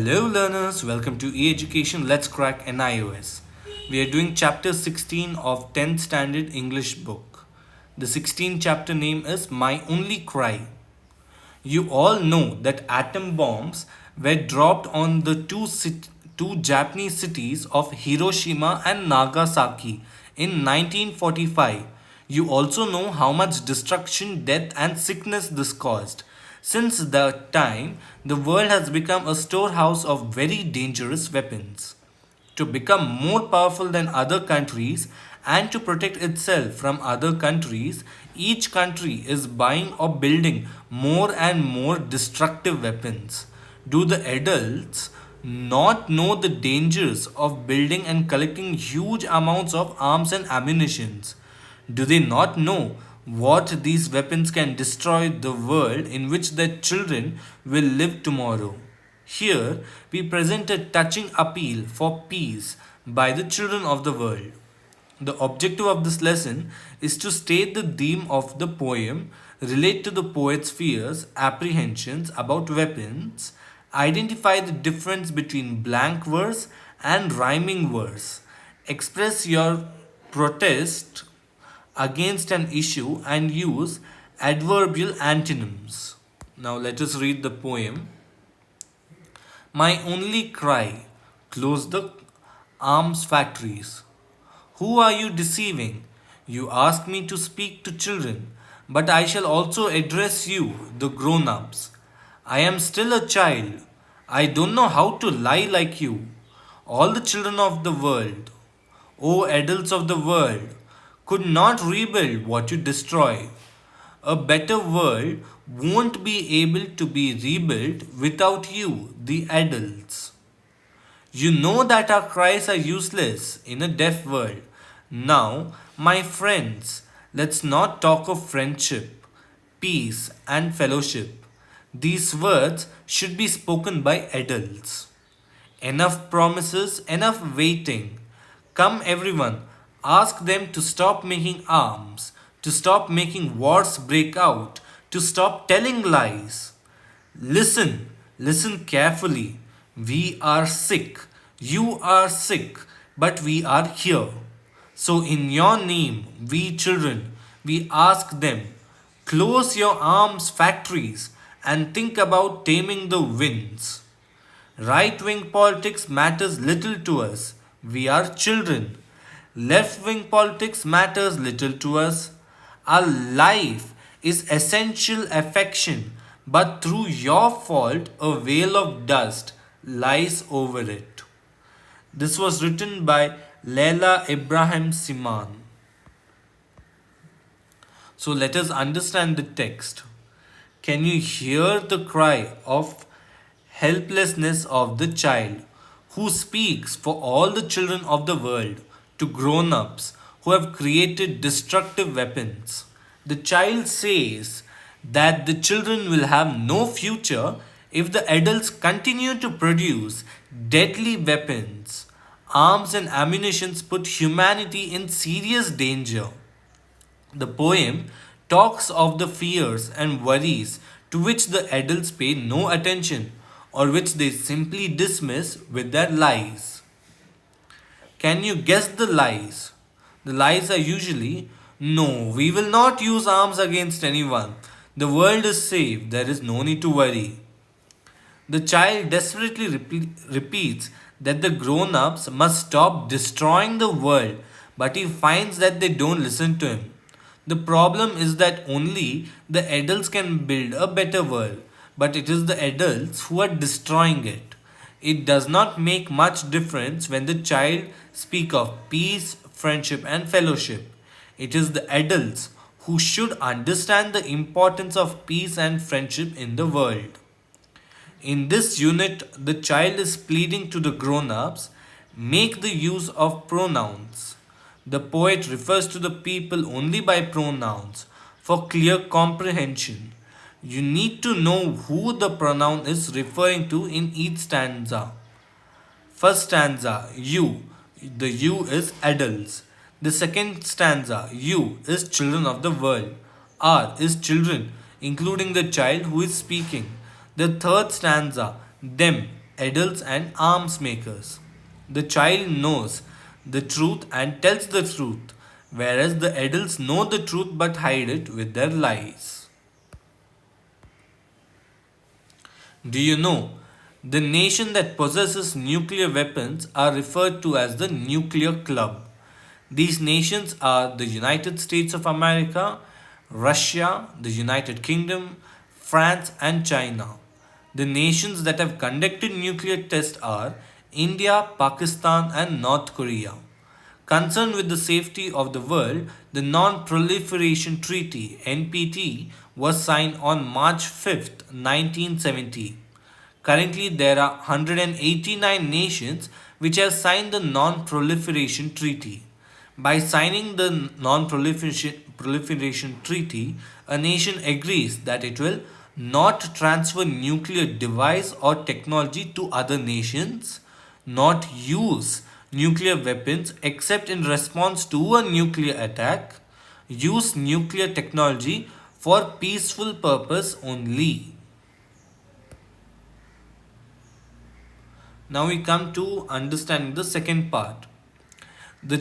Hello learners, welcome to e-education Let's Crack NIOS. We are doing chapter 16 of 10th standard English book. The 16th chapter name is My Only Cry. You all know that atom bombs were dropped on the two Japanese cities of Hiroshima and Nagasaki in 1945. You also know how much destruction, death, and sickness this caused. Since that time, the world has become a storehouse of very dangerous weapons. To become more powerful than other countries and to protect itself from other countries, each country is buying or building more and more destructive weapons. Do the adults not know the dangers of building and collecting huge amounts of arms and ammunitions? Do they not know what these weapons can destroy the world in which their children will live tomorrow? Here, we present a touching appeal for peace by the children of the world. The objective of this lesson is to state the theme of the poem, relate to the poet's fears, apprehensions about weapons, identify the difference between blank verse and rhyming verse, express your protest against an issue and use adverbial antonyms. Now let us read the poem. My only cry, close the arms factories. Who are you deceiving? You ask me to speak to children, but I shall also address you, the grown ups. I am still a child. I don't know how to lie like you. All the children of the world, O adults of the world, could not rebuild what you destroy. A better world won't be able to be rebuilt without you, the adults. You know that our cries are useless in a deaf world. Now, my friends, let's not talk of friendship, peace, and fellowship. These words should be spoken by adults. Enough promises, enough waiting. Come, everyone, ask them to stop making arms, to stop making wars break out, to stop telling lies. Listen, listen carefully. We are sick. You are sick, but we are here. So, in your name, we children, we ask them, close your arms factories and think about taming the winds. Right wing politics matters little to us. We are children. Left wing politics matters little to us. Our life is essential affection, but through your fault, a veil of dust lies over it. This was written by Leila Ibrahim Siman. So let us understand the text. Can you hear the cry of helplessness of the child who speaks for all the children of the world to grown ups who have created destructive weapons? The child says that the children will have no future if the adults continue to produce deadly weapons. Arms and ammunitions put humanity in serious danger. The poem talks of the fears and worries to which the adults pay no attention or which they simply dismiss with their lies. Can you guess the lies? The lies are usually, no, we will not use arms against anyone. The world is safe, there is no need to worry. The child desperately repeats that the grown ups must stop destroying the world, but he finds that they don't listen to him. The problem is that only the adults can build a better world, but it is the adults who are destroying it. It does not make much difference when the child speak of peace, friendship and fellowship. It is the adults who should understand the importance of peace and friendship in the world. In this unit, the child is pleading to the grown-ups, make the use of pronouns. The poet refers to the people only by pronouns for clear comprehension. You need to know who the pronoun is referring to in each stanza. First stanza, you. The you is adults. The second stanza, you is children of the world. Are is children, including the child who is speaking. The third stanza, them. adults and arms makers. The child knows the truth and tells the truth, whereas the adults know the truth but hide it with their lies. Do you know? The nation that possesses nuclear weapons are referred to as the Nuclear Club. These nations are the United States of America, Russia, the United Kingdom, France, and China. The nations that have conducted nuclear tests are India, Pakistan, and North Korea. Concerned with the safety of the world, the Non Proliferation Treaty (NPT) was signed on March 5th, 1970. Currently, there are 189 nations which have signed the Non Proliferation Treaty. By signing the Non Proliferation Treaty, a nation agrees that it will not transfer nuclear device or technology to other nations, not use nuclear weapons except in response to a nuclear attack, use nuclear technology for peaceful purpose only. Now we come to understanding the second part. The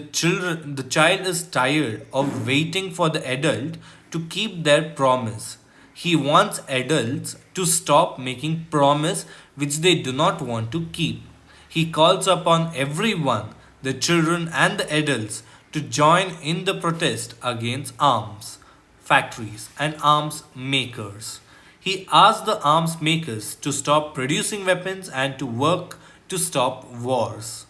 child is tired of waiting for the adult to keep their promise. He wants adults to stop making promise which they do not want to keep. He calls upon everyone, the children and the adults, to join in the protest against arms factories and arms makers. He asks the arms makers to stop producing weapons and to work to stop wars.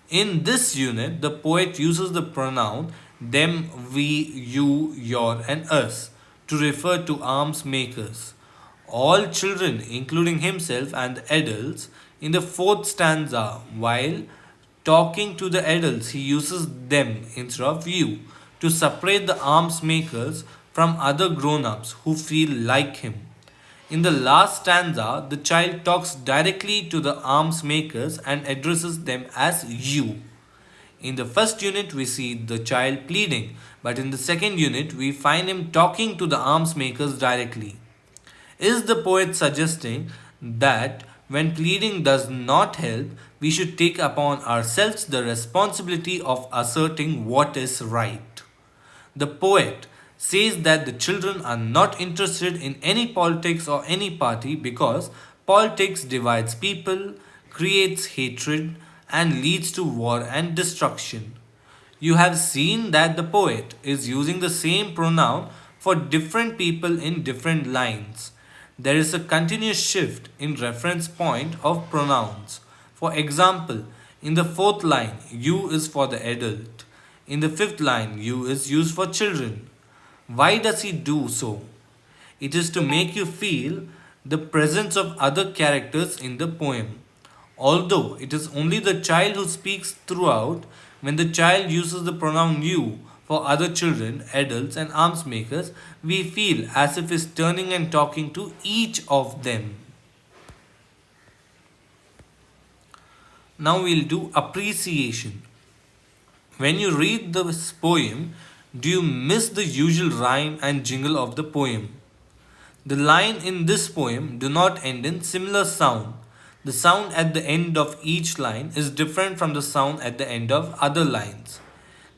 In this unit, the poet uses the pronoun them, we, you, your, and us to refer to arms makers. All children, including himself and the adults, in the fourth stanza, while talking to the adults, he uses them instead of you to separate the arms makers from other grown ups who feel like him. In the last stanza, the child talks directly to the arms makers and addresses them as you. In the first unit, we see the child pleading, but in the second unit, we find him talking to the arms makers directly. Is the poet suggesting that when pleading does not help, we should take upon ourselves the responsibility of asserting what is right? The poet says that the children are not interested in any politics or any party because politics divides people, creates hatred, and leads to war and destruction. You have seen that the poet is using the same pronoun for different people in different lines. There is a continuous shift in reference point of pronouns. For example, in the fourth line, you is for the adult. In the fifth line, you is used for children. Why does he do so? It is to make you feel the presence of other characters in the poem. Although it is only the child who speaks throughout, when the child uses the pronoun you for other children, adults, and arms makers, we feel as if he's turning and talking to each of them. Now we'll do appreciation. When you read this poem, do you miss the usual rhyme and jingle of the poem? The line in this poem do not end in similar sound. The sound at the end of each line is different from the sound at the end of other lines.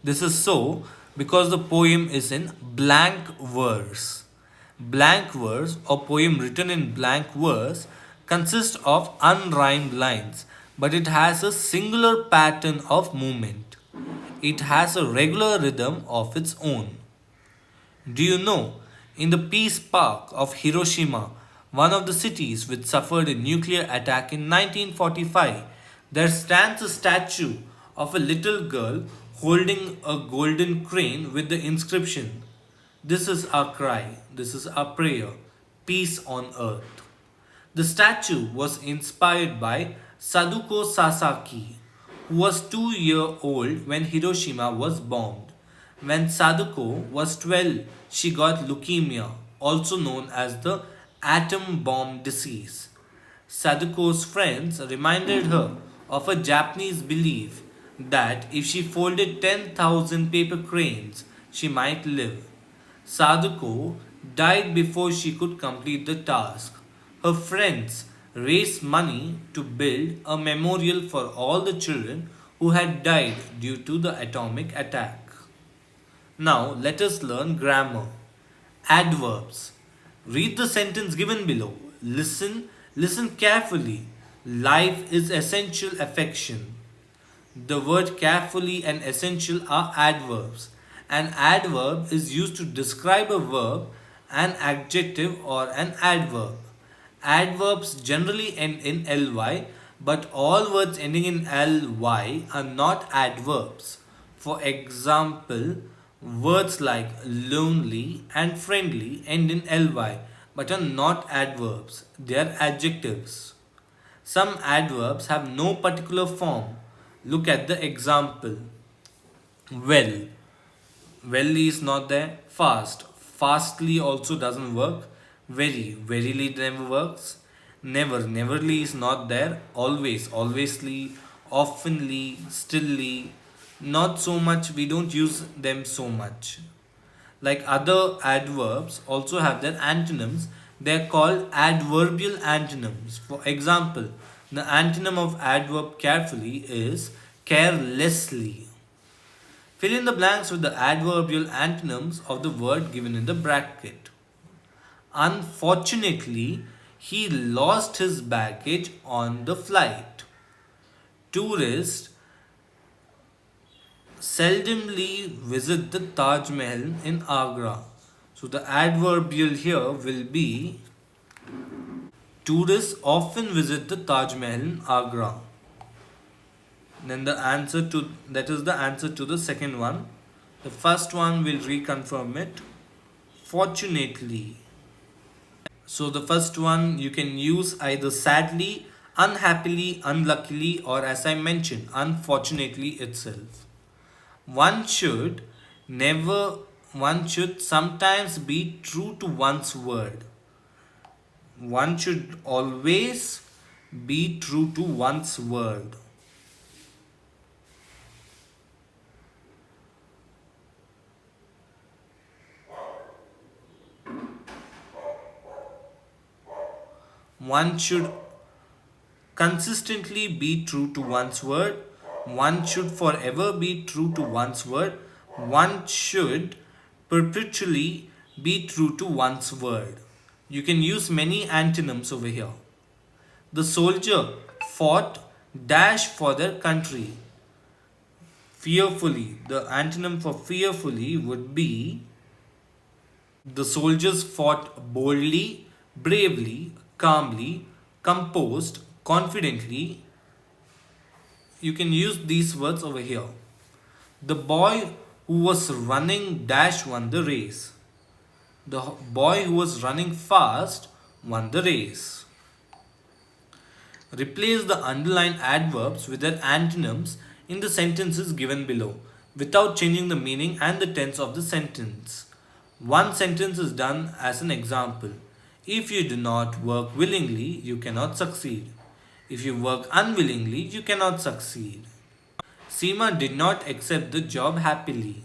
This is so because the poem is in blank verse. Blank verse or poem written in blank verse consists of unrhymed lines, but it has a singular pattern of movement. It has a regular rhythm of its own. Do you know, in the Peace Park of Hiroshima, one of the cities which suffered a nuclear attack in 1945, there stands a statue of a little girl holding a golden crane with the inscription, "This is our cry, this is our prayer, peace on earth." The statue was inspired by Saduko Sasaki, who was 2 years old when Hiroshima was bombed. When Sadako was 12, she got leukemia, also known as the atom bomb disease. Sadako's friends reminded her of a Japanese belief that if she folded 10,000 paper cranes, she might live. Sadako died before she could complete the task. Her friends raised money to build a memorial for all the children who had died due to the atomic attack. Now let us learn grammar. Adverbs. Read the sentence given below. Listen carefully. Life is essential affection. The word carefully and essential are adverbs. An adverb is used to describe a verb, an adjective, or an adverb. Adverbs generally end in ly, but all words ending in ly are not adverbs. For example, words like lonely and friendly end in ly but are not adverbs, they are adjectives. Some adverbs have no particular form. Look at the example. Well. Well is not there. Fast. Fastly also doesn't work. Very. Verily never works. Never. Neverly is not there. Always. Alwaysly. Oftenly. Stilly. Not so much. We don't use them so much. Like other adverbs also have their antonyms. They are called adverbial antonyms. For example, the antonym of adverb carefully is carelessly. Fill in the blanks with the adverbial antonyms of the word given in the bracket. Unfortunately, he lost his baggage on the flight. Tourists seldomly visit the Taj Mahal in Agra. So the adverbial here will be tourists often visit the Taj Mahal in Agra. Then the answer to that is the answer to the second one. The first one will reconfirm it. Fortunately. So the first one you can use either sadly, unhappily, unluckily, or as I mentioned, unfortunately itself. One should never one should sometimes be true to one's word. One should always be true to one's word. One should consistently be true to one's word. One should forever be true to one's word. One should perpetually be true to one's word. You can use many antonyms over here. The soldier fought dash for their country. Fearfully. The antonym for fearfully would be the soldiers fought boldly, bravely, calmly, composed, confidently. You can use these words over here. The boy who was running dash won the race. The boy who was running fast won the race. Replace the underlined adverbs with their antonyms in the sentences given below without changing the meaning and the tense of the sentence. One sentence is done as an example. If you do not work willingly, you cannot succeed. If you work unwillingly, you cannot succeed. Seema did not accept the job happily.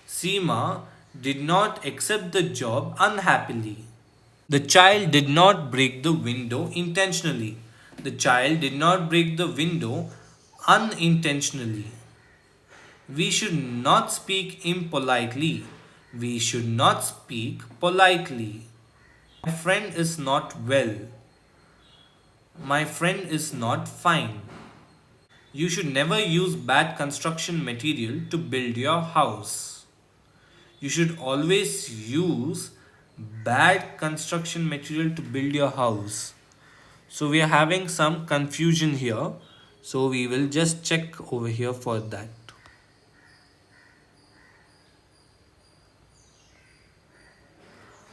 Seema did not accept the job unhappily. The child did not break the window intentionally. The child did not break the window unintentionally. We should not speak impolitely. We should not speak politely. My friend is not well. My friend is not fine. You should never use bad construction material to build your house. You should always use bad construction material to build your house. So we are having some confusion here. So we will just check over here for that.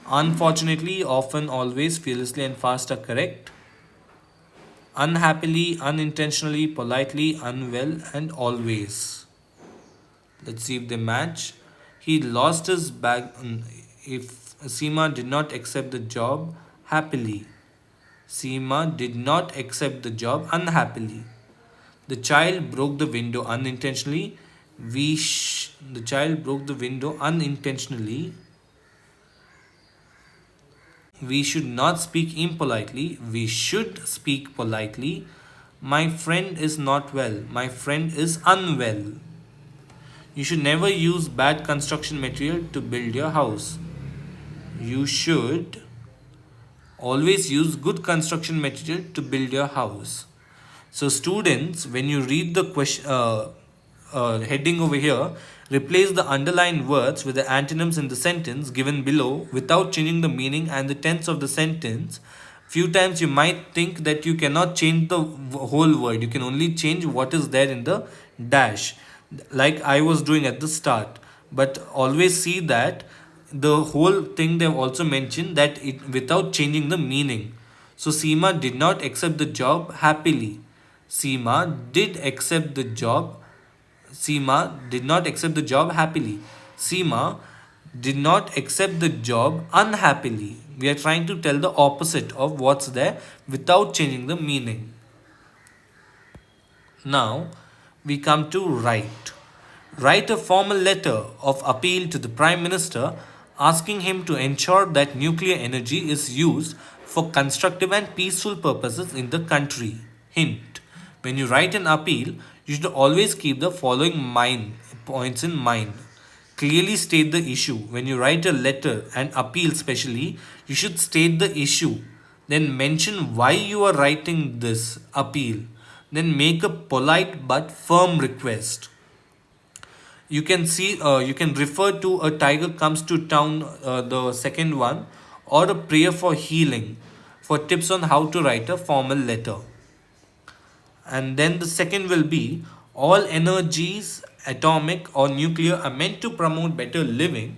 Unfortunately, often, always, fearlessly, and fast are correct. Unhappily, unintentionally, politely, unwell, and always. Let's see if they match. He lost his bag. If Seema did not accept the job happily. Seema did not accept the job unhappily. The child broke the window unintentionally. The child broke the window unintentionally. We should not speak impolitely. We should speak politely. My friend is not well. My friend is unwell. You should never use bad construction material to build your house. You should always use good construction material to build your house. So, students, when you read the question heading over here, replace the underlined words with the antonyms in the sentence given below without changing the meaning and the tense of the sentence. Few times you might think that you cannot change the whole word, you can only change what is there in the dash, like I was doing at the start. But always see that the whole thing they've also mentioned that it without changing the meaning. So Seema did not accept the job happily. Seema did accept the job. Seema did not accept the job happily. Seema did not accept the job unhappily. We are trying to tell the opposite of what's there without changing the meaning. Now we come to write. Write a formal letter of appeal to the Prime Minister asking him to ensure that nuclear energy is used for constructive and peaceful purposes in the country. Hint: when you write an appeal, you should always keep the following points in mind. Clearly state the issue. When you write a letter and appeal, specially, you should state the issue. Then mention why you are writing this appeal. Then make a polite but firm request. You can refer to a tiger comes to town, the second one, or a prayer for healing for tips on how to write a formal letter. And then the second will be all energies, atomic or nuclear, are meant to promote better living.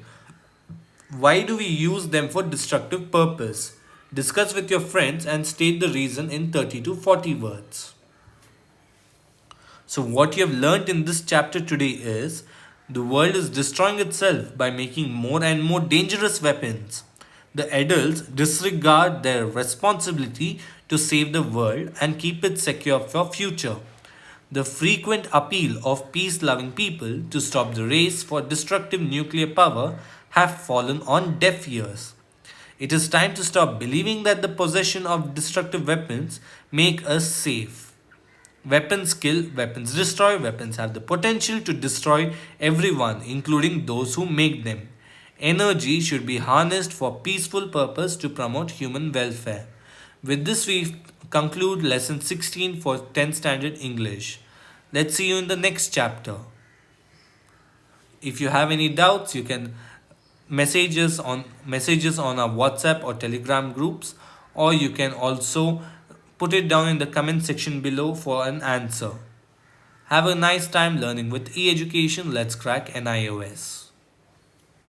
Why do we use them for destructive purpose? Discuss with your friends and state the reason in 30 to 40 words. So, what you have learnt in this chapter today is the world is destroying itself by making more and more dangerous weapons. The adults disregard their responsibility to save the world and keep it secure for future. The frequent appeal of peace-loving people to stop the race for destructive nuclear power have fallen on deaf ears. It is time to stop believing that the possession of destructive weapons make us safe. Weapons kill, weapons destroy, weapons have the potential to destroy everyone, including those who make them. Energy should be harnessed for peaceful purpose to promote human welfare. With this, we conclude lesson 16 for 10th standard English. Let's see you in the next chapter. If you have any doubts, you can messages on our WhatsApp or Telegram groups, or you can also put it down in the comment section below for an answer. Have a nice time learning with e-education. Let's crack NIOS.